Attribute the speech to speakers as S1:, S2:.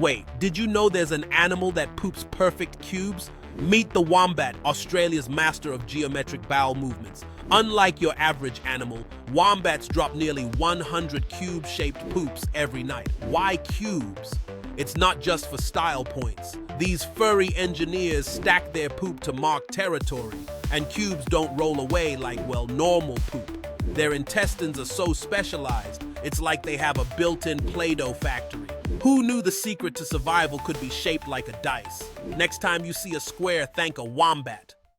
S1: Wait, did you know there's an animal that poops perfect cubes? Meet the wombat, Australia's master of geometric bowel movements. Unlike your average animal, wombats drop nearly 100 cube-shaped poops every night. Why cubes? It's not just for style points. These furry engineers stack their poop to mark territory, and cubes don't roll away like, well, normal poop. Their intestines are so specialized, it's like they have a built-in Play-Doh factory. Who knew the secret to survival could be shaped like a dice? Next time you see a square, thank a wombat.